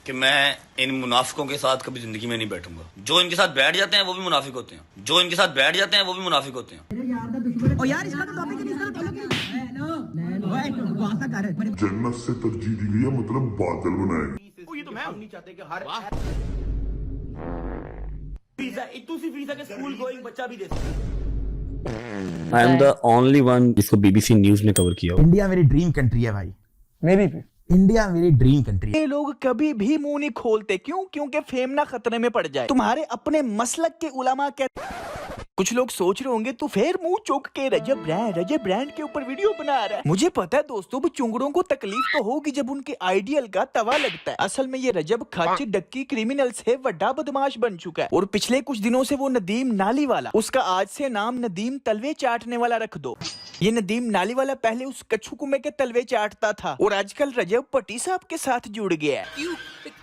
कि मैं इन मुनाफिकों के साथ कभी जिंदगी में नहीं बैठूंगा। जो इनके साथ बैठ जाते हैं वो भी मुनाफिक होते हैं, जो इनके साथ बैठ जाते हैं वो भी मुनाफिक होते हैं। जन्नत से तरजीह दी गई है, मतलब बादल बनाए। ये तो हम नहीं चाहते कि हर वीजा के स्कूल गोइंग बच्चा भी दे सके। आई एम द ओनली वन जिसको बीबीसी न्यूज ने कवर किया। इंडिया मेरी ड्रीम कंट्री है भाई, मेरी भी इंडिया मेरी ड्रीम कंट्री है। ये लोग कभी भी मुंह नहीं खोलते, क्यों? क्योंकि फेम ना खतरे में पड़ जाए। तुम्हारे अपने मसलक के उलमा कहते। कुछ लोग सोच रहे होंगे तू फिर मुंह चौक के रजब ब्रांड के ऊपर वीडियो बना रहा है। मुझे पता है दोस्तों, वो चुंगड़ों को तकलीफ तो होगी जब उनके आइडियल का तवा लगता है। असल में ये रजब खच डक्की क्रिमिनल से बड़ा बदमाश बन चुका है और पिछले कुछ दिनों से वो नदीम नाली वाला, उसका आज से नाम नदीम तलवे चाटने वाला रख दो। ये नदीम नाली वाला पहले उस कच्छू कुमे के तलवे चाटता था और आजकल रजब पट्टी साहब के साथ जुड़ गया है। क्यों?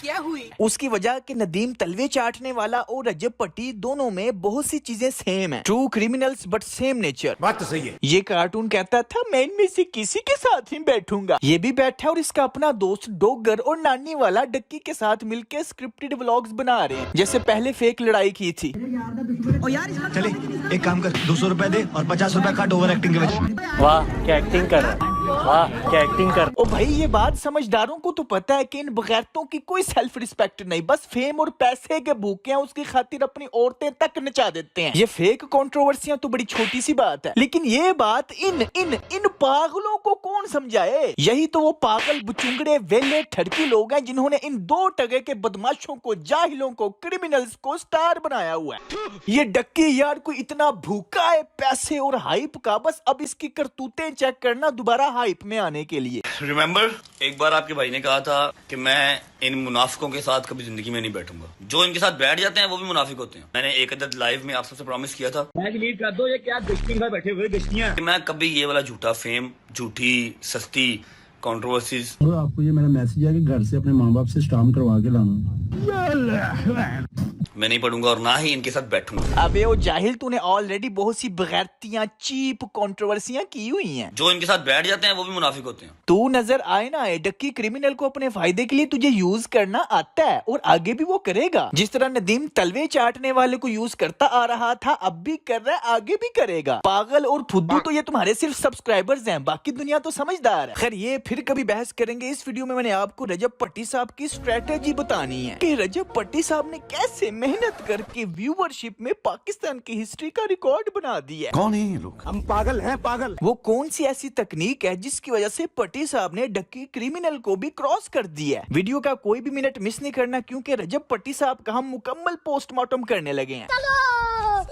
क्या हुई? उसकी वजह कि नदीम तलवे चाटने वाला और रजब पट्टी दोनों में बहुत सी चीजें सेम है। True criminals but same nature. बात तो सही है। ये कार्टून कहता था मैं इनमें से किसी के साथ ही बैठूंगा। ये भी बैठा और इसका अपना दोस्त डोगर और नानी वाला डक्की के साथ मिलकर स्क्रिप्टेड व्लॉग्स बना रहे हैं, जैसे पहले फेक लड़ाई की थी। चले एक काम कर, 200 रुपए दे और 50 रुपए काट ओवर एक्टिंग के वजह। वाह क्या एक्टिंग कर रहा है, वाह क्या एक्टिंग कर। ओ भाई, ये बात समझदारों को तो पता है कि इन बगैरतों की कोई सेल्फ रिस्पेक्ट नहीं, बस फेम और पैसे के भूखे हैं, उसकी खातिर अपनी औरतें तक नचा देते हैं। ये फेक कंट्रोवर्सियां तो बड़ी छोटी सी बात है, लेकिन ये बात इन इन इन पागलों को कौन समझाए? यही तो वो पागल बुचुंगड़े वेले ठड़की लोग हैं जिन्होंने इन दो टगे के बदमाशों को, जाहिलों को, क्रिमिनल्स को स्टार बनाया हुआ है। ये डक्की यार कोई इतना भूखा है पैसे और हाइप का, बस अब इसकी करतूतें चेक करना दोबारा हाइप में आने के लिए। रिमेम्बर, एक बार आपके भाई ने कहा था कि मैं इन मुनाफिकों के साथ कभी जिंदगी में नहीं बैठूंगा। जो इनके साथ बैठ जाते हैं वो भी मुनाफिक होते हैं। मैंने एक अदद लाइव में आप सबसे प्रॉमिस किया था, मैं डिलीट कर दो, ये क्या गश्ती में बैठे हुए गश्तियां। कि मैं कभी ये वाला झूठा फेम, झूठी सस्ती कंट्रोवर्सीज। आपको ये मेरा मैसेज है कि घर से अपने माँ बाप से स्टाम्प करवा के लाना। मैं नहीं पढ़ूंगा और ना ही इनके साथ बैठूंगा। अबे ओ जाहिल, तूने ऑलरेडी बहुत सी बगैरतियां, चीप कंट्रोवर्सियां की हुई हैं। जो इनके साथ बैठ जाते हैं वो भी मुनाफिक होते हैं। तू नजर आए ना आए, डक्की क्रिमिनल को अपने फायदे के लिए तुझे यूज करना आता है और आगे भी वो करेगा। जिस तरह नदीम तलवे चाटने वाले को यूज करता आ रहा था, अब भी कर रहा है, आगे भी करेगा। पागल और फुद्दू तो ये तुम्हारे सिर्फ सब्सक्राइबर्स हैं, बाकी दुनिया तो समझदार है। खैर ये फिर कभी बहस करेंगे। इस वीडियो में मैंने आपको रजब पट्टी साहब की स्ट्रेटेजी बतानी है कि रजब पट्टी साहब ने कैसे मेहनत करके व्यूवरशिप में पाकिस्तान की हिस्ट्री का रिकॉर्ड बना दिया है। कौन है ये लोग? हम पागल हैं, पागल। वो कौन सी ऐसी तकनीक है जिसकी वजह से पट्टी साहब ने डक्की क्रिमिनल को भी क्रॉस कर दिया है? वीडियो का कोई भी मिनट मिस नहीं करना, क्योंकि रजब पट्टी साहब का हम मुकम्मल पोस्टमार्टम करने लगे हैं।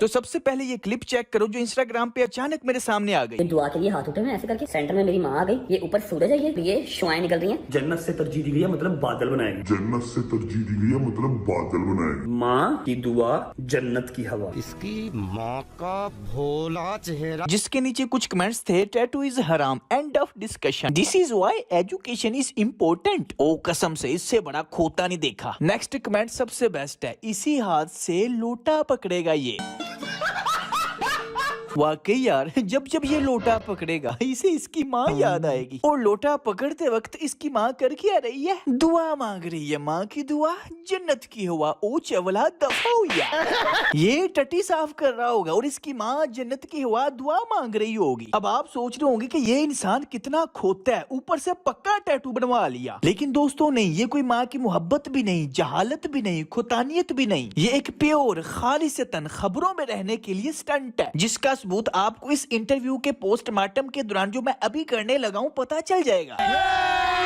तो सबसे पहले ये क्लिप चेक करो जो इंस्टाग्राम पे अचानक मेरे सामने आ गई। दुआ के लिए हाथ उठे हुए ऐसे करके, सेंटर में मेरी माँ आ गई, ये ऊपर सूरज है, ये शुआएं निकल रही हैं। जन्नत से तरजीह दी गई है, मतलब बादल बनाएंगे। जन्नत से तरजीह दी गई है, मतलब बादल बनाए। माँ की दुआ, जन्नत की हवा। इसकी माँ का भोला चेहरा। जिसके नीचे कुछ कमेंट्स थे, टैटू इज हराम, end of discussion, this is why education is important. ओ कसम से इससे बड़ा खोता नहीं देखा। नेक्स्ट कमेंट सबसे बेस्ट है, इसी हाथ से लोटा पकड़ेगा ये। वाकई यार, जब जब ये लोटा पकड़ेगा इसे इसकी माँ याद आएगी। और लोटा पकड़ते वक्त इसकी माँ कर क्या रही है? दुआ मांग रही है। माँ की दुआ जन्नत की हुआ, ओ चवला दफा हुआ। ये टट्टी साफ कर रहा होगा और इसकी माँ जन्नत की हुआ दुआ मांग रही होगी। अब आप सोच रहे होंगे कि ये इंसान कितना खोता है, ऊपर से पक्का टैटू बनवा लिया। लेकिन दोस्तों नहीं, ये कोई माँ की मोहब्बत भी नहीं, जहालत भी नहीं, खुतानियत भी नहीं। ये एक प्योर खालिसतन खबरों में रहने के लिए स्टंट है, जिसका सबूत आपको इस इंटरव्यू के पोस्टमार्टम के दौरान जो मैं अभी करने लगा हूं पता चल जाएगा।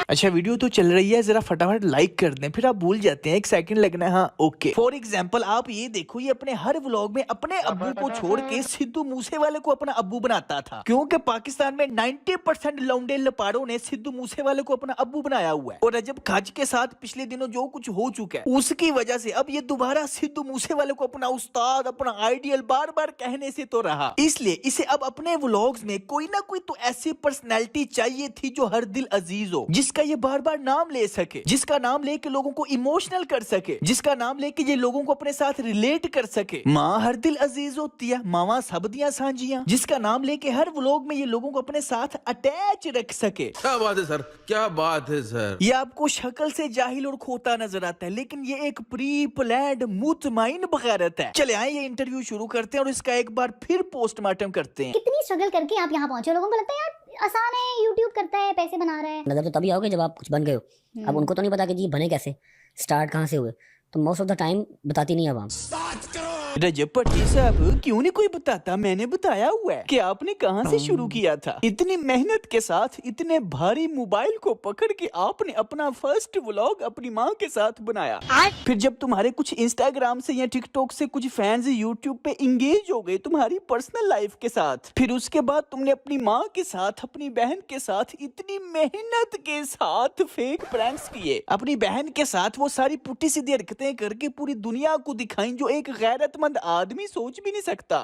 अच्छा वीडियो तो चल रही है, जरा फटाफट लाइक कर दें, फिर आप भूल जाते हैं, 1 सेकंड लगना है। हाँ ओके। फॉर एग्जाम्पल आप ये देखो, ये अपने हर व्लॉग में अपने अब्बू को छोड़ के सिद्धू मूसे वाले को अपना अब्बू बनाता था, क्योंकि पाकिस्तान में 90% लौंडे लपाड़ों ने सिद्धू मूसे वाले को अपना अब्बू बनाया हुआ है। और रजब खच के साथ पिछले दिनों जो कुछ हो चुका है उसकी वजह से अब ये दोबारा सिद्धू मूसे वाले को अपना उस्ताद, अपना आइडियल बार बार कहने से तो रहा, इसलिए इसे अब अपने व्लॉग्स में कोई ना कोई तो ऐसी पर्सनैलिटी चाहिए थी जो हर दिल अजीज हो, जिसकी जिसका ये बार बार नाम ले सके, जिसका नाम लेके लोगों को इमोशनल कर सके, जिसका नाम लेके ये लोगों को अपने साथ रिलेट कर सके। माँ हर दिल अजीज होती है, मावा सब दियां सांझियां, जिसका नाम लेके हर व्लॉग में ये लोगों को अपने साथ अटैच रख सके। क्या बात है सर, क्या बात है सर। ये आपको शक्ल से जाहिल और खोता नजर आता है, लेकिन ये एक प्री प्लान्ड मुतमईन बगैरत है। चले आए ये इंटरव्यू शुरू करते हैं और इसका एक बार फिर पोस्टमार्टम करते हैं। कितनी स्ट्रगल करके आप यहाँ पहुंचे, लोगों को लगता है यार आसान है, यूट्यूब करता है, पैसे बना रहा है। नजर तो तभी आओगे जब आप कुछ बन गए हो। अब उनको तो नहीं पता कि जी बने कैसे, स्टार्ट कहाँ से हुए, तो मोस्ट ऑफ द टाइम बताती नहीं है आवाम। रजब भट्टी साहब क्यों नहीं कोई बताता, मैंने बताया हुआ है कि आपने कहां से शुरू किया था। इतनी मेहनत के साथ इतने भारी मोबाइल को पकड़ के आपने अपना फर्स्ट व्लॉग अपनी माँ के साथ बनाया। फिर जब तुम्हारे कुछ इंस्टाग्राम से या टिकटॉक से कुछ फैंस यूट्यूब पे इंगेज हो गए तुम्हारी पर्सनल लाइफ के साथ, फिर उसके बाद तुमने अपनी माँ के साथ, अपनी बहन के साथ इतनी मेहनत के साथ फेक प्रैंक्स किए, अपनी बहन के साथ वो सारी पुट्टी सीधी हरकतें करके पूरी दुनिया को दिखाई जो एक गैरतमंद आदमी सोच भी नहीं सकता।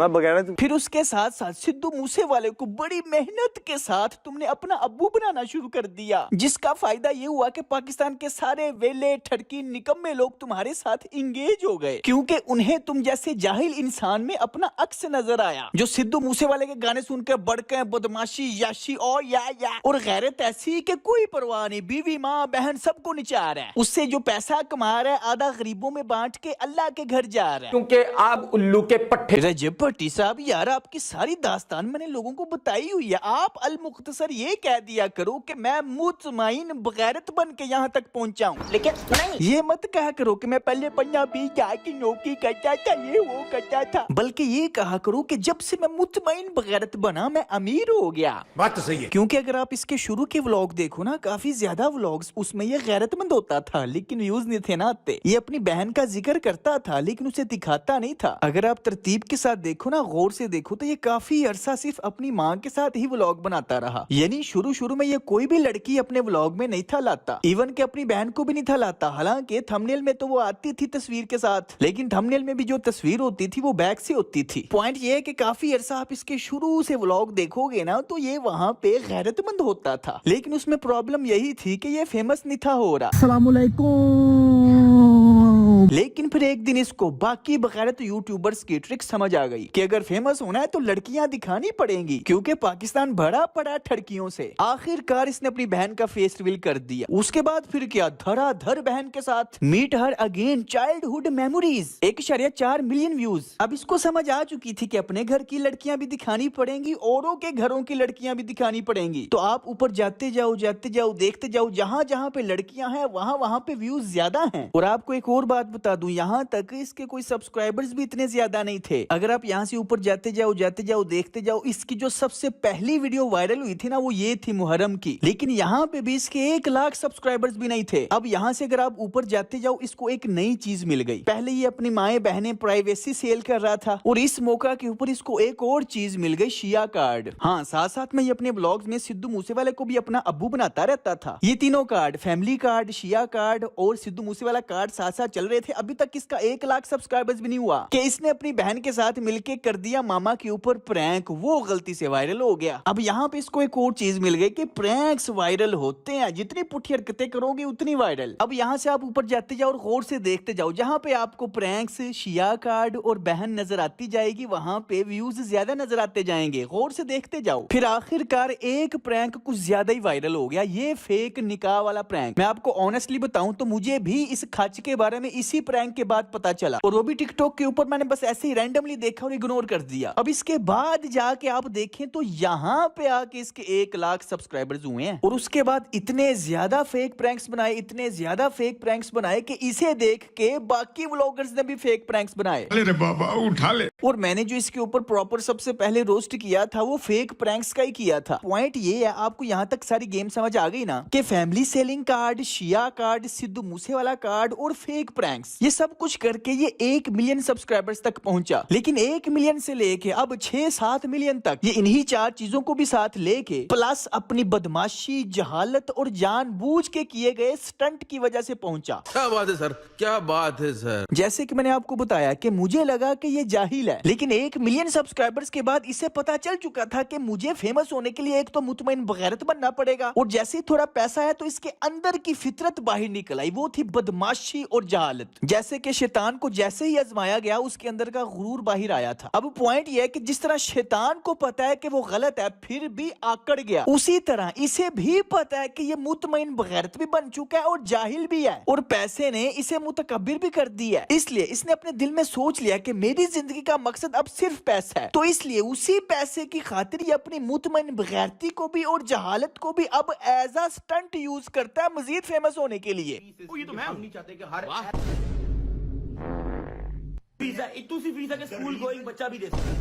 फिर उसके साथ साथ सिद्धू मूसे वाले को बड़ी मेहनत के साथ तुमने अपना अब्बू बनाना शुरू कर दिया, जिसका फायदा ये हुआ कि पाकिस्तान के सारे वेले ठरकी निकम्मे लोग तुम्हारे साथ इंगेज हो गए, क्योंकि उन्हें तुम जैसे जाहिल इंसान में अपना अक्स नजर आया, जो सिद्धू मूसे वाले के गाने सुनकर बड़के बदमाशी याशी और गैरत ऐसी कि कोई परवाह नहीं, बीवी माँ बहन सबको निचार है, उससे जो पैसा कमा रहा है आधा गरीबों में बांट के अल्लाह के घर जा रहा है, क्योंकि आप उल्लू के पट्टे। रजब भट्टी साहब यार आपकी सारी दास्तान मैंने लोगों को बताई हुई है, आप अल मुख्तसर ये कह दिया करो कि मैं मुतमईन बगैरत बन के यहाँ तक पहुँचा हूँ, लेकिन नहीं ये मत कहा करो कि मैं पहले पंजाबी जाके नौकरी करता था, ये वो करता था, बल्कि ये कहा करो कि जब से मैं मुतमईन बगैरत बना मैं अमीर हो गया। बात तो सही है, क्योंकि अगर आप इसके शुरू के व्लॉग देखो ना, काफी ज्यादा व्लॉग्स उसमें ये गैरतमंद होता था लेकिन व्यूज नहीं थे ना आते। ये अपनी बहन का जिक्र करता था लेकिन उसे दिखाता नहीं था। अगर आप तरतीब के साथ देखो ना, गौर से देखो तो ये काफी अरसा सिर्फ अपनी माँ के साथ ही व्लॉग बनाता रहा, यानी शुरू में ये कोई भी लड़की अपने व्लॉग में नहीं था लाता, इवन के अपनी बहन को भी नहीं था लाता। हालांकि थंबनेल में तो वो आती थी तस्वीर के साथ, लेकिन थंबनेल में भी जो तस्वीर होती थी वो बैक से होती थी। पॉइंट ये है कि काफी अरसा आप इसके शुरू से व्लॉग देखोगे ना तो ये वहाँ पे गैरतमंद होता था, लेकिन उसमें प्रॉब्लम यही थी कि ये फेमस नहीं था हो रहा। अस्सलाम वालेकुम। लेकिन फिर एक दिन इसको बाकी बगैरत यूट्यूबर्स की ट्रिक समझ आ गई कि अगर फेमस होना है तो लड़कियां दिखानी पड़ेंगी, क्योंकि पाकिस्तान भरा पड़ा ठड़कियों से। आखिरकार इसने अपनी बहन का फेस रिवील कर दिया। उसके बाद फिर क्या, धराधर बहन के साथ meet her again, childhood memories, 1.4 million views. अब इसको समझ आ चुकी थी कि अपने घर की लड़कियां भी दिखानी पड़ेंगी, औरों के घरों की लड़कियां भी दिखानी पड़ेंगी। तो आप ऊपर जाते जाओ देखते जाओ, जहाँ जहाँ पे लड़कियां हैं वहाँ पे व्यूज ज्यादा हैं। और आपको एक और बात बता दूं, यहाँ तक इसके कोई सब्सक्राइबर्स भी इतने ज्यादा नहीं थे। अगर आप यहाँ से ऊपर जाते जाओ देखते जाओ, इसकी जो सबसे पहली वीडियो वायरल हुई थी ना वो ये थी मुहर्रम की, लेकिन यहाँ पे भी इसके 1 लाख सब्सक्राइबर्स भी नहीं थे। अब यहाँ से अगर आप ऊपर जाते जाओ, इसको एक नई चीज मिल गई। पहले ये अपनी माए बहनें प्राइवेसी सेल कर रहा था, और इस मौका के ऊपर इसको एक और चीज मिल गई, शिया कार्ड। हाँ, साथ साथ में ये अपने ब्लॉग्स में सिद्धू मूसे वाले को भी अपना अब्बू बनाता रहता था। ये तीनों कार्ड, फैमिली कार्ड, शिया कार्ड और सिद्धू मूसे वाला कार्ड साथ साथ चल रहे थे। अभी तक इसका 1 लाख सब्सक्राइबर्स भी नहीं हुआ कि इसने अपनी बहन के साथ मिलके कर दिया मामा के ऊपर प्रैंक, वो गलती से वायरल हो गया। अब यहाँ पे इसको एक और चीज मिल गई कि प्रैंक्स वायरल होते हैं, जितनी पुठी हरकतें करोगे उतनी वायरल। अब यहाँ से आप ऊपर जाते जाओ और गौर से देखते जाओ, जहाँ पे आपको प्रैंक्स, शिया कार्ड और बहन नजर आती जाएगी वहाँ पे व्यूज ज्यादा नजर आते जाएंगे। गौर से देखते जाओ। फिर आखिरकार एक प्रैंक कुछ ज्यादा ही वायरल हो गया, ये फेक निकाह वाला प्रैंक। मैं आपको ऑनेस्टली बताऊं तो मुझे भी इस खच के बारे में इसी प्रैंक के बाद पता चला, और वो भी टिकटॉक के ऊपर मैंने बस ऐसे ही रैंडमली देखा और इग्नोर कर दिया। अब इसके बाद जाके आप देखें तो यहाँ पे आके इसके 1 लाख सब्सक्राइबर्स हुए हैं, और उसके बाद इतने ज्यादा फेक प्रैंक्स बनाए कि इसे देख के बाकी व्लॉगर्स ने भी फेक प्रैंक्स बनाए। अरे बाबा उठा ले। और मैंने जो इसके ऊपर प्रॉपर सबसे पहले रोस्ट किया था वो फेक प्रैंक्स का ही किया था। पॉइंट ये है, आपको यहाँ तक सारी गेम समझ आ गई ना, कि फैमिली सेलिंग कार्ड, शिया कार्ड, सिद्धू मूसे वाला कार्ड और फेक प्रैंक्स, थैंक्स। ये सब कुछ करके ये 1 मिलियन सब्सक्राइबर्स तक पहुंचा, लेकिन 1 मिलियन से लेके अब 6-7 मिलियन तक ये इन्हीं 4 चीजों को भी साथ लेके प्लस अपनी बदमाशी, जहालत और जानबूझ के किए गए स्टंट की वजह से पहुंचा। क्या बात है सर, क्या बात है सर। जैसे कि मैंने आपको बताया कि मुझे लगा कि ये जाहिल है, लेकिन 1 मिलियन सब्सक्राइबर्स के बाद इसे पता चल चुका था कि मुझे फेमस होने के लिए एक तो मुतमईन बगैरत बनना पड़ेगा, और जैसे ही थोड़ा पैसा है तो इसके अंदर की फितरत बाहर निकल आई, वो थी बदमाशी और जहालत। जैसे कि शैतान को जैसे ही आजमाया गया उसके अंदर का गुरूर बाहर आया था। अब पॉइंट ये है कि जिस तरह शैतान को पता है कि वो गलत है फिर भी आकड़ गया, उसी तरह इसे भी पता है कि ये मुतमईन बगैरत भी बन चुका है और जाहिल भी है, और पैसे ने इसे मुतकब्बिर भी कर दिया है। इसलिए इसने अपने दिल में सोच लिया कि मेरी जिंदगी का मकसद अब सिर्फ पैसा है, तो इसलिए उसी पैसे की खातिर ये अपनी मुतमईन बगैरती को भी और जहालत को भी अब एज अ स्टंट यूज करता है मजीद फेमस होने के लिए। ये तो हम नहीं चाहते कि हर वीजा इतनी वीजा के स्कूल गोइंग बच्चा भी दे सके।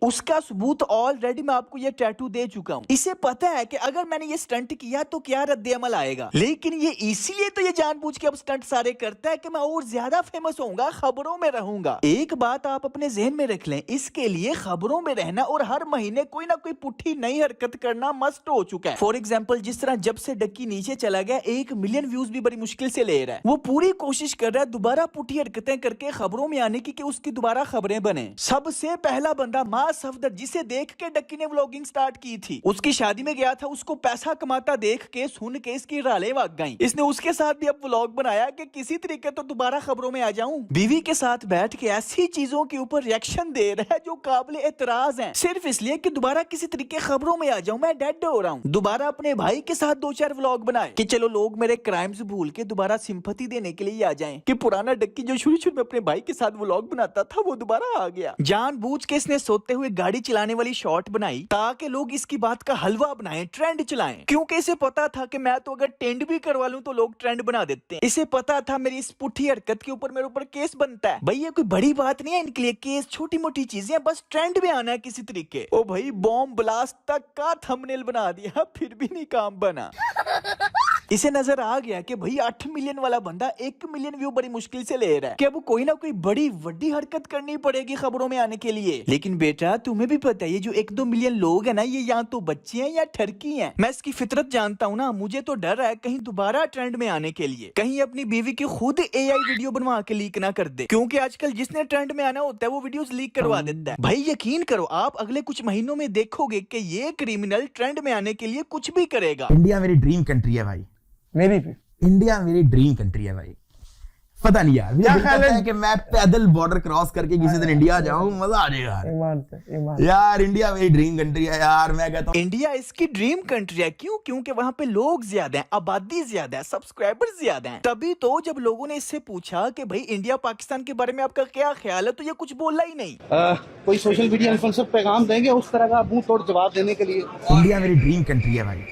उसका सबूत ऑलरेडी मैं आपको ये टैटू दे चुका हूँ। इसे पता है कि अगर मैंने ये स्टंट किया तो क्या रद्द अमल आएगा, लेकिन ये इसीलिए तो ये जानबूझ के अब स्टंट सारे करता है कि मैं और ज्यादा फेमस होऊंगा, खबरों में रहूंगा। एक बात आप अपने जहन में रख लें, इसके लिए खबरों में रहना और हर महीने कोई ना कोई पुट्ठी नई हरकत करना मस्ट हो चुका है। फॉर एग्जाम्पल, जिस तरह जब से डक्की नीचे चला गया 1 मिलियन व्यूज भी बड़ी मुश्किल से ले रहा है, वो पूरी कोशिश कर रहा है दोबारा पुट्ठी हरकतें करके खबरों में आने की कि उसकी दोबारा खबरें बने। सबसे पहला बंदा मां सफदर, जिसे देख के डक्की ने व्लॉगिंग स्टार्ट की थी, उसकी शादी में गया था, उसको पैसा कमाता देख के सुन के इसकी रालें वाग गईं। इसने उसके साथ भी अब व्लॉग बनाया कि किसी तरीके तो दोबारा खबरों में आ जाऊं। बीवी के साथ बैठ के ऐसी चीजों के ऊपर रिएक्शन दे रहा है जो काबिल एतराज हैं, सिर्फ इसलिए कि दोबारा किसी तरीके खबरों में आ जाऊं, मैं डेड हो रहा हूं। दोबारा अपने भाई के साथ 2-4 व्लॉग बनाए कि चलो लोग मेरे क्राइम्स भूल के दोबारा सिंपैथी देने के लिए आ जाएं, कि पुराना डक्की जो शुरू में अपने भाई के साथ व्लॉग बनाता था वो दोबारा आ गया। जानबूझ के इसने सोते हुए गाड़ी चलाने वाली शॉट बनाई ताकि लोग इसकी बात का हलवा बनाएं, ट्रेंड चलाएं, क्योंकि इसे पता था कि मैं तो अगर टेंड भी करवा लूं तो लोग ट्रेंड बना देते हैं। इसे पता था मेरी इस पुट्ठी हरकत के ऊपर मेरे ऊपर केस बनता है। भाई ये कोई बड़ी बात नहीं है इनके लिए, केस छोटी मोटी चीजें, बस ट्रेंड में आना है किसी तरीके। ओ भाई बॉम्ब ब्लास्ट तक का थंबनेल बना दिया, फिर भी नहीं काम बना। इसे नजर आ गया कि भाई 8 मिलियन वाला बंदा 1 मिलियन व्यू बड़ी मुश्किल से ले रहा है, कि अब कोई ना कोई बड़ी वड्डी हरकत करनी पड़ेगी खबरों में आने के लिए। लेकिन बेटा तुम्हें भी पता है ये जो 1-2 मिलियन लोग हैं ना, ये या तो बच्चे हैं या ठरकी हैं। मैं इसकी फितरत जानता हूँ ना, मुझे तो डर है कहीं दोबारा ट्रेंड में आने के लिए कहीं अपनी बीवी की खुद AI वीडियो बनवा के लीक ना कर दे, क्योंकि आजकल जिसने ट्रेंड में आना होता है वो वीडियोस लीक करवा देता है। भाई यकीन करो, आप अगले कुछ महीनों में देखोगे कि ये क्रिमिनल ट्रेंड में आने के लिए कुछ भी करेगा। इंडिया मेरी ड्रीम कंट्री है भाई, मेरी भी इंडिया मेरी ड्रीम कंट्री है भाई। पता नहीं यार, मुझे ख्याल है कि मैं पैदल बॉर्डर क्रॉस करके किसी दिन इंडिया जाऊं, मजा आ जाएगा यार। इंडिया मेरी ड्रीम कंट्री है यार, मैं कहता हूं इंडिया इसकी ड्रीम कंट्री है। क्यों? क्योंकि वहाँ पे लोग ज्यादा हैं, आबादी ज्यादा है, सब्सक्राइबर्स ज्यादा हैं। तभी तो जब लोगों ने इससे पूछा कि भाई इंडिया पाकिस्तान के बारे में आपका क्या ख्याल है, तो ये कुछ बोला ही नहीं। कोई सोशल मीडिया इन्फ्लुएंसर पैगाम देंगे उस तरह का मुंह तोड़ जवाब देने के लिए। इंडिया मेरी ड्रीम कंट्री है भाई,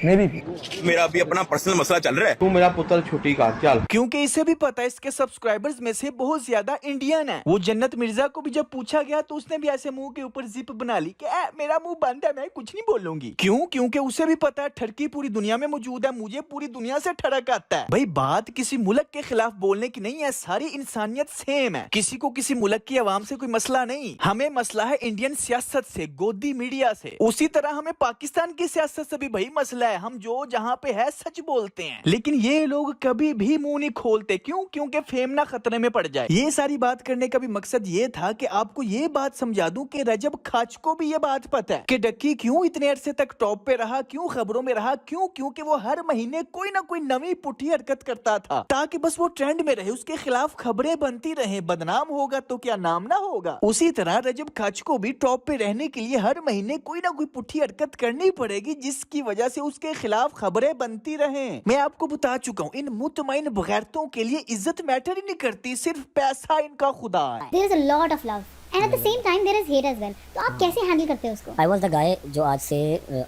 मेरी भी। मेरा अभी अपना पर्सनल मसला चल रहा है। तू मेरा पुत्र छुट्टी का चल, क्योंकि इसे भी पता है इसके सब्सक्राइबर्स में से बहुत ज्यादा इंडियन है। वो जन्नत मिर्जा को भी जब पूछा गया तो उसने भी ऐसे मुंह के ऊपर जिप बना ली कि मेरा मुंह बंद है, मैं कुछ नहीं बोलूंगी। क्यों? क्योंकि उसे भी पता है ठरकी पूरी दुनिया में मौजूद है, मुझे पूरी दुनिया से ठड़क आता है। भाई बात किसी मुल्क के खिलाफ बोलने की नहीं है, सारी इंसानियत सेम है। किसी को किसी मुल्क की आवाम से कोई मसला नहीं, हमें मसला है इंडियन सियासत से, गोदी मीडिया से। उसी तरह हमें पाकिस्तान की सियासत से भी भाई मसला है, हम जो जहाँ पे है सच बोलते हैं, लेकिन ये लोग कभी भी मुंह नहीं खोलते। क्यों? क्योंकि फेम ना खतरे में पड़ जाए। ये सारी बात करने का भी मकसद ये था कि आपको ये बात समझा दूं कि रजब खाच को भी ये बात पता है कि डक्की क्यों इतने अरसे तक टॉप पे रहा, क्यों खबरों में रहा, क्यों? क्योंकि वो हर महीने कोई ना कोई नवी पुट्ठी हरकत करता था ताकि बस वो ट्रेंड में रहे, उसके खिलाफ खबरें बनती रहे। बदनाम होगा तो क्या नाम ना होगा। उसी तरह रजब खाच को भी टॉप पे रहने के लिए हर महीने कोई ना कोई पुट्ठी हरकत करनी पड़ेगी, जिसकी वजह से उसके खिलाफ खबरें बनती रहें। मैं आपको बता चुका हूँ, इन मुतमईन बगैरतों के लिए इज्जत मैटर ही नहीं करती, सिर्फ पैसा इनका खुदा है। There is a lot of love and at the same time there is hate as well. तो आप कैसे हैंडल करते हो उसको? आई वॉज द गाय जो आज से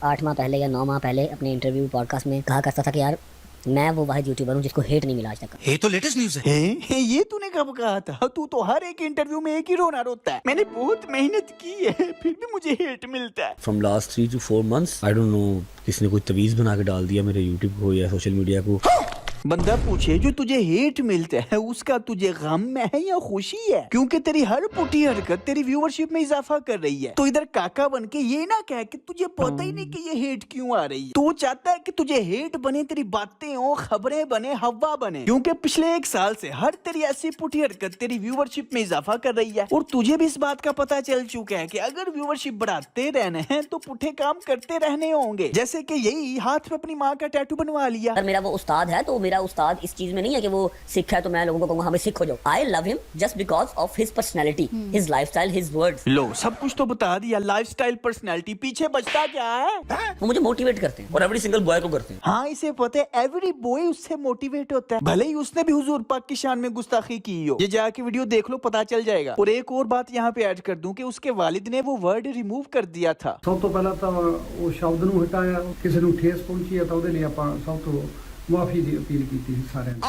8 माह पहले या 9 माह पहले अपने इंटरव्यू पॉडकास्ट में कहा करता था कि यार मैं वो वाहिद यूट्यूबर हूँ जिसको हेट नहीं मिला आज तक। ये तो लेटेस्ट न्यूज़ है। ये तूने कब कहा था? तू तो हर एक इंटरव्यू में एक ही रोना रोता है। मैंने बहुत मेहनत की है फिर भी मुझे हेट मिलता है। From last 3 to 4 months I don't know, किसने कोई तवीज बना के डाल दिया मेरे यूट्यूब को या सोशल मीडिया को। बंदा पूछे जो तुझे हेट मिलता है उसका तुझे गम में है या खुशी है, क्योंकि तेरी हर पुठी हरकत तेरी व्यूअरशिप में इजाफा कर रही है। तो इधर काका बन के ये ना कह कि तुझे पता ही नहीं कि ये हेट क्यों आ रही है। तो चाहता है कि तुझे हेट बने, तेरी बातें हो, खबरें बने, हवा बने, क्योंकि पिछले 1 साल से हर तेरी ऐसी पुठी हरकत तेरी व्यूअरशिप में इजाफा कर रही है। और तुझे भी इस बात का पता चल चुका है कि अगर व्यूअरशिप बढ़ाते रहने हैं तो पुठे काम करते रहने होंगे। जैसे कि यही हाथ पे अपनी माँ का टैटू बनवा लिया। अगर मेरा वो उस्ताद है तो मेरा उस्ताद इस चीज में नहीं है कि वो सिख है तो मैं लोगों को कहूंगा हमें सिख हो जाओ। I love him just because of his personality, his lifestyle, his words. लो सब कुछ तो बता दिया, लाइफस्टाइल, पर्सनैलिटी, पीछे बचता क्या है? वो मुझे मोटिवेट करते हैं और एवरी सिंगल बॉय को करते हैं। हाँ इसे पता है, एवरी बॉय उससे मोटिवेट होता है, भले ही उसने भी हुजूर पाक की शान में गुस्ताखी की हो। ये जाके वीडियो देख लो, पता चल जाएगा। और एक और बात यहाँ पे ऐड कर दूं कि उसके वालिद ने वो वर्ड रिमूव कर दिया था। सब तो पहला तो वो शब्द ਨੂੰ ਹਟਾਇਆ, ਕਿਸੇ ਨੂੰ ਠੇਸ ਪਹੁੰਚੀ ਹੈ ਤਾਂ ਉਹਦੇ ਲਈ ਆਪਾਂ ਸਭ ਤੋਂ ਮਾਫੀ ਦੀ ਅਪੀਲ ਕੀਤੀ ਸਾਰਿਆਂ ਨੂੰ।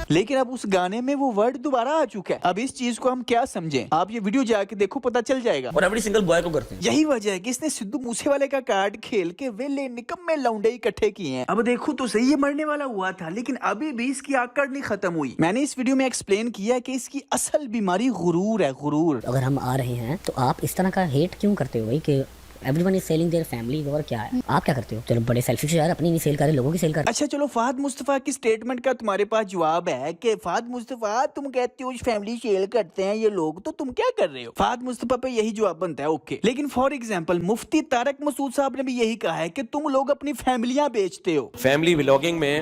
लेकिन अब उस गाने में वो वर्ड दोबारा आ चुका है। अब इस चीज को हम क्या समझें, आप ये वीडियो जाके देखो, पता चल जाएगा। और एवरी सिंगल बॉय को करते हैं। यही वजह है कि इसने सिद्धू मूसेवाले का कार्ड खेल के वेले निकम्मे लौंडे इकट्ठे किए हैं। अब देखो तो सही, ये मरने वाला हुआ था लेकिन अभी भी इसकी आकड़ नहीं खत्म हुई। मैंने इस वीडियो में एक्सप्लेन किया कि इसकी असल बीमारी गुरूर है, गुरूर। अगर हम आ रहे हैं तो आप इस तरह का हेट क्यों करते हो भाई कि everyone is selling their family, और क्या है? आप क्या करते हो? चलो बड़े सेल्फिश यार, अपनी नहीं सेल कर रहे, लोगों की सेल कर। अच्छा चलो, फहद मुस्तफा की स्टेटमेंट का तुम्हारे पास जवाब है कि फहद मुस्तफा तुम कहते हो फैमिली सेल करते हैं ये लोग, तो तुम क्या कर रहे हो? फहद मुस्तफा पे यही जवाब बनता है, ओके। लेकिन फॉर एग्जांपल मुफ्ती तारक मसूद साहब ने भी यही कहा है कि तुम लोग अपनी फैमिलियां बेचते हो। फैमिली व्लॉगिंग में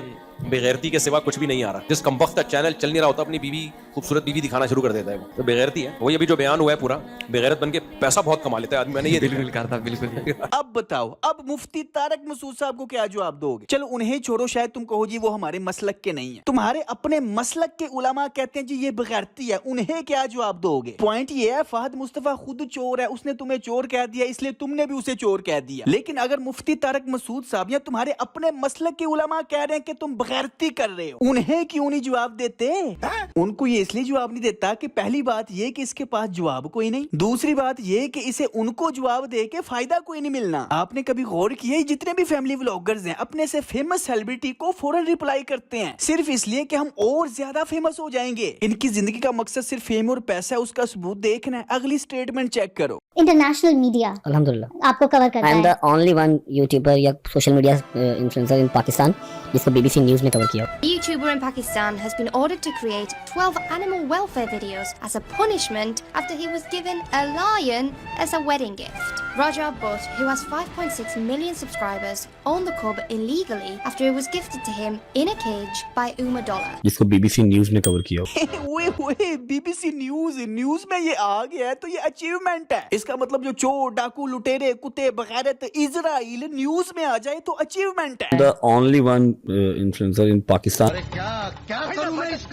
बेगैरती के सिवा कुछ भी नहीं आ रहा। जिस कमबख्त का चैनल चल नहीं रहा होता अपनी बीवी, खूबसूरत बीवी दिखाना शुरू कर देता है, वो तो बेगैरती है। वही अभी जो बयान हुआ है पूरा, बेगैरत बन के पैसा बहुत कमा लेता है आदमी। मैंने ये बिल्कुल कहा था, बिल्कुल। अब बताओ, अब मुफ्ती तारक मसूद साहब को क्या जवाब दोगे? चलो उन्हें छोड़ो, शायद तुम कहो जी वो हमारे मसलक के नहीं है। तुम्हारे अपने मसलक के उलमा कहते हैं जी ये बेगैरती है, उन्हें क्या जवाब दोगे? पॉइंट ये है, फहद मुस्तफा खुद चोर है, उसने तुम्हें चोर कह दिया इसलिए तुमने भी उसे चोर कह दिया। लेकिन अगर मुफ्ती तारक मसूद साहब या तुम्हारे अपने मसलक के उलमा कह रहे हैं कि तुम बेगैरती कर रहे हो, उन्हें क्यों नहीं जवाब देते? उनको ये इसलिए जवाब नहीं देता कि पहली बात ये कि इसके पास जवाब कोई नहीं, दूसरी बात ये कि इसे उनको जवाब दे के फायदा कोई नहीं मिलना। आपने कभी गौर किया जितने भी फैमिली व्लॉगर्स हैं अपने से फेमस सेलिब्रिटी को फौरन रिप्लाई करते हैं, सिर्फ इसलिए कि हम और ज्यादा फेमस हो जाएंगे। इनकी जिंदगी का मकसद सिर्फ फेम और पैसा है, उसका सबूत देखना है। अगली स्टेटमेंट चेक करो। इंटरनेशनल मीडिया अल्हम्दुलिल्लाह आपको कवर करता है। I am the only one YouTuber या social media influencer in Pakistan जिसको बीबीसी न्यूज ने कवर किया। YouTuber in Pakistan has been ordered to create 12 animal welfare videos as a punishment after he was given a lion as a wedding gift. Rajab Butt, who has 5.6 million subscribers, owned the cub illegally after it was gifted to him in a cage by $1 जिसको BBC news ने cover किया। ओए BBC news में ये आ गया है तो ये अचीवमेंट है। इसका मतलब जो चोर, डाकू, लुटेरे, कुत्ते, बगैरत इजराइल न्यूज में आ जाए तो अचीवमेंट है। The only one influencer in Pakistan.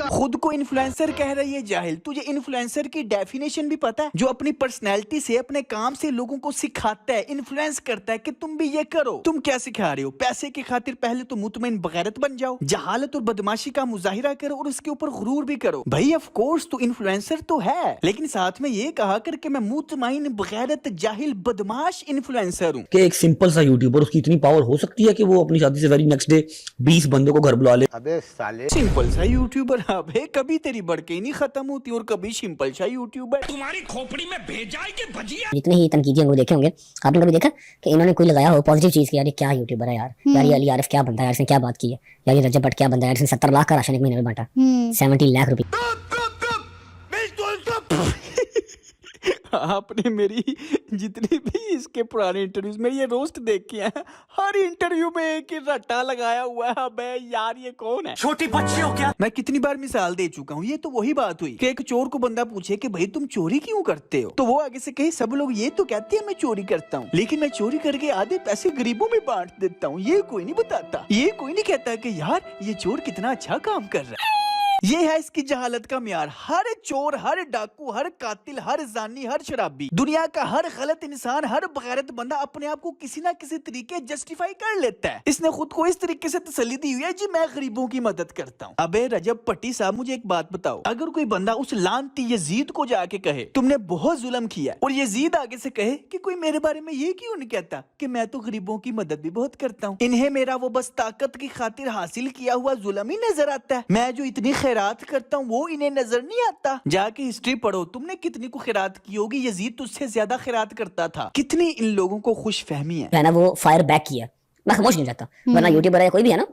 खुद को इन्फ्लुएंसर कह रही है जाहिल। तुझे इन्फ्लुएंसर की डेफिनेशन भी पता है? जो अपनी पर्सनैलिटी से, अपने काम से लोगों को सिखाता है, इन्फ्लुएंस करता है कि तुम भी ये करो। तुम क्या सिखा रहे हो? पैसे की खातिर पहले तो मुतमईन बगैरत बन जाओ, जहालत और बदमाशी का मुजाहिरा करो और उसके ऊपर गुरूर भी करो। भाई ऑफ कोर्स तू इन्फ्लुएंसर तो है, लेकिन साथ में ये कहा कर कि मैं मुतमईन बगैरत जाहिल बदमाश इन्फ्लुएंसर हूँ। कि एक सिंपल सा यूट्यूबर, उसकी इतनी पावर हो सकती है कि वो अपनी शादी से वेरी नेक्स्ट डे 20 बंदों को घर बुला ले। अबे साले, सिंपल सा यूट्यूबर। अबे कभी तेरी बड़के नहीं खत्म होती और कभी सिंपल सा यूट्यूबर। तुम्हारी खोपड़ी में भेजा है कि भजिया। जितने ही तनकीदी लोग देखे होंगे, आपने कभी देखा कि इन्होंने कोई लगाया हो पॉजिटिव चीज की, यार ये क्या यूट्यूबर है यार, यार ये अली आरिफ क्या बनता है यार, इसने क्या बात की है यार, ये रजब भट्ट क्या बनता है यार, इसने 70 लाख का राशन एक महीने में बांटा, 70 लाख रुपए। आपने मेरी जितनी भी इसके पुराने इंटरव्यूज में ये रोस्ट देखे हैं, हर इंटरव्यू में एक ही रट्टा लगाया हुआ है। अबे यार ये कौन है? छोटी बच्ची हो क्या? मैं कितनी बार मिसाल दे चुका हूँ। ये तो वही बात हुई कि एक चोर को बंदा पूछे कि भाई तुम चोरी क्यों करते हो, तो वो आगे से कहे सब लोग ये तो कहते हैं मैं चोरी करता हूँ, लेकिन मैं चोरी करके आधे पैसे गरीबों में बांट देता हूँ। ये कोई नहीं बताता, ये कोई नहीं कहता कि यार ये चोर कितना अच्छा काम कर रहा है। ये है इसकी जहालत का म्यार। हर चोर, हर डाकू, हर कातिल, हर जानी, हर शराबी, दुनिया का हर गलत इंसान, हर बगैरत बंदा अपने आप को किसी ना किसी तरीके जस्टिफाई कर लेता है। इसने खुद को इस तरीके से तसल्ली दी हुई है जी मैं गरीबों की मदद करता हूँ। अबे रजब भट्टी साहब मुझे एक बात बताओ, अगर कोई बंदा उस लानती यजीद को जाके कहे तुमने बहुत जुल्म किया, और यजीद आगे से कहे कि कोई मेरे बारे में ये क्यों नहीं कहता कि मैं तो गरीबों की मदद भी बहुत करता हूँ, इन्हें मेरा वो बस ताकत की खातिर हासिल किया हुआ जुल्म ही नजर आता है, मैं जो इतनी खैरात करता हूँ वो इन्हें नजर नहीं आता। जाके हिस्ट्री पढ़ो, तुमने कितनी को खैरात की होगी, यजीद तुझसे ज्यादा खैरात करता था। कितनी इन लोगों को खुश फहमी है ना, वो फायर बैक किया, मैं खामोश नहीं रहता। वरना यूट्यूबर है कोई भी है ना,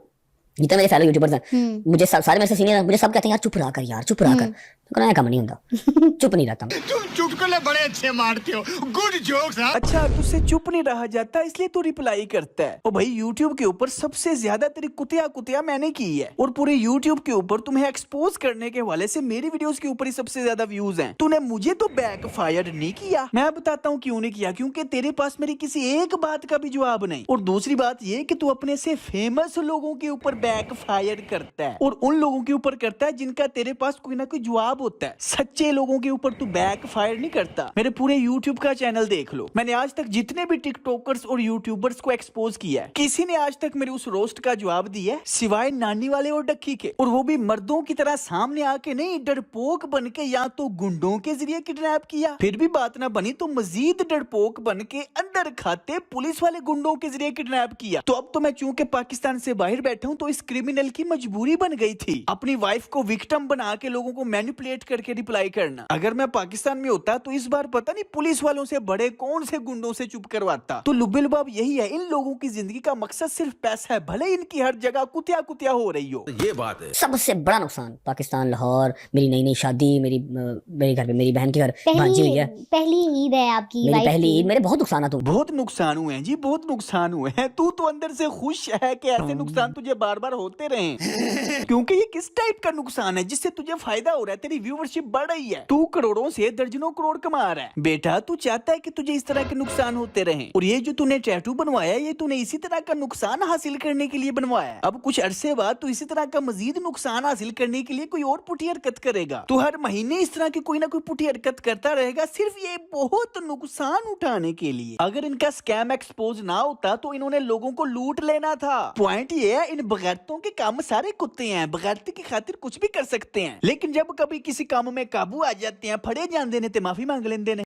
जितने मेरे फैलो यूट्यूबर्स हैं, मुझे सारे मेरे से सीनियर, मुझे सब कहते हैं यार चुप रहा कर यार, चुप रहा कर। मैं काम नहीं होता, चुप नहीं रहता। तुम चुटकुले बड़े अच्छे मारते हो, गुड जोक्स। अच्छा तुझसे चुप नहीं रहा जाता इसलिए तू रिप्लाई करता है। ओ भाई यूट्यूब के ऊपर सबसे ज्यादा तेरी कुतिया मैंने की है, और पूरे यूट्यूब के ऊपर तुम्हें एक्सपोज करने के हवाले से मेरी वीडियोस के ऊपर ही सबसे ज्यादा व्यूज हैं। तूने मुझे तो बैक फायर नहीं किया। मैं बताता हूँ क्यों नहीं किया, क्योंकि तेरे पास मेरी किसी एक बात का भी जवाब नहीं, और दूसरी बात ये कि तू अपने से फेमस लोगों के ऊपर बैक फायर करता है, और उन लोगों के ऊपर करता है जिनका तेरे पास कोई ना कोई जवाब होता है। सच्चे लोगों के ऊपर तू बैक फायर नहीं करता। मेरे पूरे यूट्यूब का चैनल देख लो, मैंने आज तक जितने भी टिकटॉकर्स और यूट्यूबर्स को एक्सपोज किया है, किसी ने आज तक मेरे उस रोस्ट का जवाब दिया है सिवाय नानी वाले और डक्की के, और वो भी मर्दों की तरह सामने आके नहीं, डरपोक बन के या तो गुंडों के जरिए किडनैप किया, फिर भी बात ना बनी तो मजीद डरपोक बन के अंदर खाते पुलिस वाले गुंडों के जरिए किडनैप किया। तो अब तो मैं चूंकि पाकिस्तान से बाहर बैठा हूँ तो इस क्रिमिनल की मजबूरी बन गई थी अपनी वाइफ को विक्टिम बना के लोगों को मैनिपुलेट करके रिप्लाई करना। अगर मैं पाकिस्तान में होता तो इस बार पता नहीं पुलिस वालों से बड़े कौन से गुंडों से चुप करवाता। तो लुबिल बाब यही है, इन लोगों की जिंदगी का मकसद सिर्फ पैसा है, भले इनकी हर जगह कुतिया हो रही हो। ये बात है। सबसे बड़ा नुकसान पाकिस्तान, लाहौर, मेरी नई शादी, मेरे घर पे मेरी बहन के घर भांजी हुई है, पहली ईद है आपकी, मेरी पहली ईद, मेरे बहुत नुकसान हुए। बहुत नुकसान हुए हैं जी, बहुत नुकसान हुए हैं। तू तो अंदर से खुश है कि ऐसे नुकसान तुझे बार बार होते रहे क्योंकि ये किस टाइप का नुकसान है जिससे तुझे फायदा हो रहा है, तेरी व्यूअरशिप बढ़ रही है, तू करोड़ों से दर्जनों करोड़ कमा रहा है। बेटा तू चाहता है कि तुझे इस तरह के नुकसान होते रहे, और ये जो तूने टैटू बनवाया ये तूने इसी तरह का नुकसान हासिल करने के लिए बनवाया। अब कुछ अरसे बाद तू इसी तरह का मजीद नुकसान हासिल करने के लिए कोई और पुठी हरकत करेगा। तू हर महीने इस तरह की कोई ना कोई पुठी हरकत करता रहेगा सिर्फ ये बहुत नुकसान उठाने के लिए। अगर इनका स्कैम एक्सपोज ना होता तो इन्होंने लोगों को लूट लेना था। पॉइंट ये है इन बगैरतों के काम सारे कुत्ते हैं, बगैरती की खातिर कुछ भी कर सकते हैं, लेकिन जब कभी किसी काम में काबू आ जाते हैं, फड़े जाते ने ते माफी मांग लेंदे ने।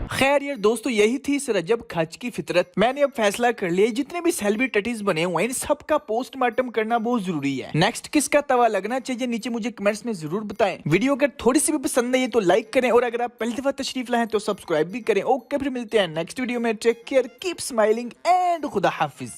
खैर यार दोस्तों, यही थी इस रजब खच की फितरत। मैंने अब फैसला कर लिया जितने भी सेलिब्रिटीज बने हुए हैं इन सबका पोस्टमार्टम करना बहुत जरूरी है। नेक्स्ट किसका तवा लगना चाहिए नीचे मुझे कमेंट्स में जरूर बताएं। वीडियो अगर थोड़ी सी भी पसंद आई तो लाइक करें, और अगर आप पहली दफा तशरीफ लाएं तो सब्सक्राइब भी करें। ओके फिर मिलते हैं नेक्स्ट वीडियो में। Take care, keep smiling and खुदा हाफिज।